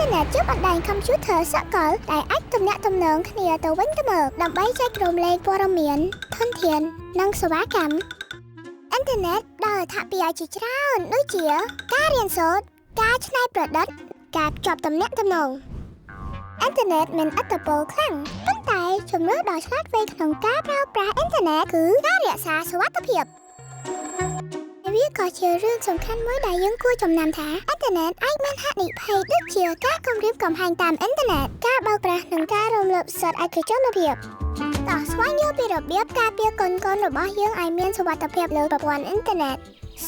internet ជឿបណ្ដាញ computer សកលដែលអាចទំនាក់ទំនងគ្នាទៅវិញទៅមកដើម្បីចែករំលែកព័ត៌មានធនធាននិងសេវាកម្ម internet ដោយអត្ថប្រយោជន៍ជាច្រើនដូចជាការរៀនសូត្រការច្នៃប្រឌិតការភ្ជាប់ទំនាក់ទំនង internet មានឥទ្ធិពលខ្លាំងប៉ុន្តែជំរឿនដ៏ឆ្លាតវៃក្នុងការប្រើប្រាស់ internet គឺការរក្សាសុវត្ថិភាពវាក៏ជារឿងសំខាន់មួយដែលយើងគួរចំណាំថា internet អាចមានហានិភ័យដូចជាការគំរាមកំហែងតាម internet ការបោកប្រាស់និងការរំលោភសិទ្ធិឯកជនភាពតោះស្វែងយល់ពីរបៀបការពារកូនៗរបស់យើងឲ្យមានសុវត្ថិភាពលើប្រព័ន្ធ internet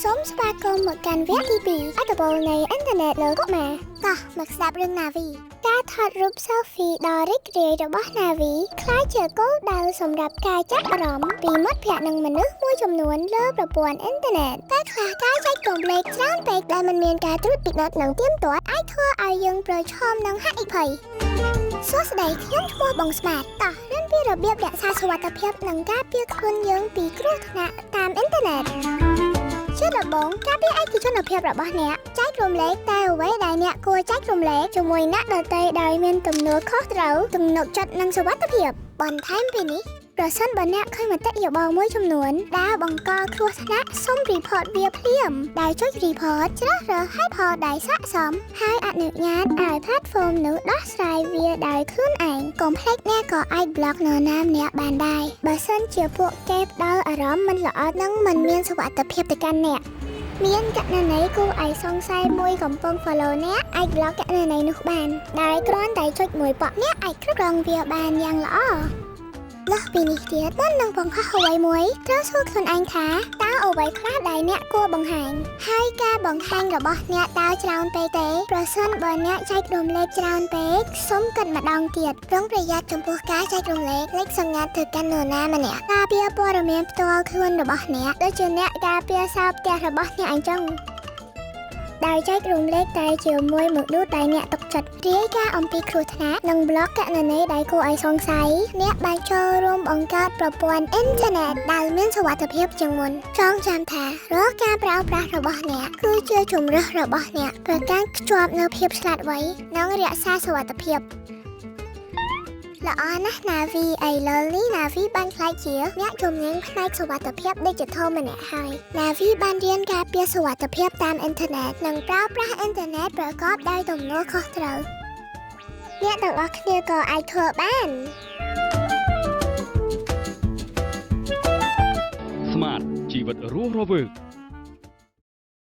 សូមស្វាគមន៍មកកាន់វគ្គទី2អត្ថប្រយោជន៍នៃ internet លើកុមារតោះមកស្ដាប់រឿង Navi ការថតរូប selfie ដ៏រីករាយរបស់ Navi ក្លាយជាគោលដៅសម្រាប់ការចាប់អារម្មណ៍ពីមិត្តភ័ក្តិនិងមនុស្សមួយចំនួនលើប្រព័ន្ធ internet តែខ្លះការចែករំលែកច្រើនពេកដែលមិនមានការត្រួតពិនិត្យនិងទៀងទាត់អាចធ្វើឲ្យយើងប្រឈមនឹងហានិភ័យសួស្ដីខ្ញុំឈ្មោះបងស្មាតតោះរៀនពីរបៀបរក្សាសុវត្ថិភាពនិងការពារខ្លួនយើងពីគ្រោះថ្នាក់តាម internetជាដំបូងការពារឯកជនភាពរបស់អ្នកចែករំលែកតែអ្វីដែលអ្នកគួរចែករំលែកជាមួយអ្នកដទៃដោយមានទំនួលខុសត្រូវទំនុកចិត្តនិងសុវត្ថិភាពបន្ថែមពីនេះប្រសិនបើអ្នកឃើញមតិយោបល់មួយចំនួនដែលបង្កគ្រោះថ្នាក់សូម report វាភ្លាមដោយចុច report ជ្រើសរើសហេតុផលដែលស័ក្តិសមហើយអនុញ្ញាតឲ្យ platform នោះដោះស្រាយវាដោយខ្លួនឯងកុំភ្លេចអ្នកក៏អាច block នរណាម្នាក់បានដែរបើសិនជាពួកគេផ្ដល់អារម្មណ៍មិនល្អនិងមិនមានសុវត្ថិភាពទៅកាន់អ្នកមានករណីគួរឲ្យសង្ស័យមួយកំពុង follow អ្នកអាច block ករណីនោះបានដោយគ្រាន់តែចុចមួយប៉ុកអ្នកអាចគ្រប់គ្រងវាបានយ៉ាងល្អលើសពីនេះទៀតមុននឹងបង្ហោះអ្វីមួយត្រូវសួរខ្លួនឯងថាតើអ្វីខ្លះដែលអ្នកគួរបង្ហាញហើយការបង្ហាញរបស់អ្នកតើច្រើនពេកទេប្រសិនបើអ្នកចែករំលែកច្រើនពេកសូមគិតម្ដងទៀតប្រុងប្រយ័ត្នចំពោះការចែករំលែកលេខសម្ងាត់ទៅកាន់នរណាម្នាក់ការពារព័ត៌មានផ្ទាល់ខ្លួនរបស់អ្នកដូចជាអ្នកការពារសោផ្ទះរបស់អ្នកអញ្ចឹងដោយចែករំលែកតែជាមួយមនុស្សដែលអ្នកទុកចិត្តរាយការណ៍អំពីគ្រោះថ្នាក់និងប្លុកករណីដែលគួរឲ្យសង្ស័យអ្នកបានចូលរួមបង្កើតប្រព័ន្ធអ៊ីនធឺណិតដែលមានសុវត្ថិភាពជាងមុនចងចាំថារាល់ការប្រើប្រាស់របស់អ្នកគឺជាជម្រើសរបស់អ្នកប្រកាន់ខ្ជាប់នូវភាពឆ្លាតវៃនិងរក្សាសុវត្ថិភាពល្អណាស់ Navi ឥឡូវនេះ Navi បានក្លាយជាអ្នកជំនាញផ្នែកសុវត្ថិភាព Digital ម្នាក់ហើយ Navi បានរៀនការពារសុវត្ថិភាពតាមអ៊ីនធឺណិតនិងប្រើប្រាស់អ៊ីនធឺណិតប្រកបដោយទំនួលខុសត្រូវអ្នកទាំងអស់គ្នាក៏អាចធ្វើបាន Smart ជីវិតរស់រវើក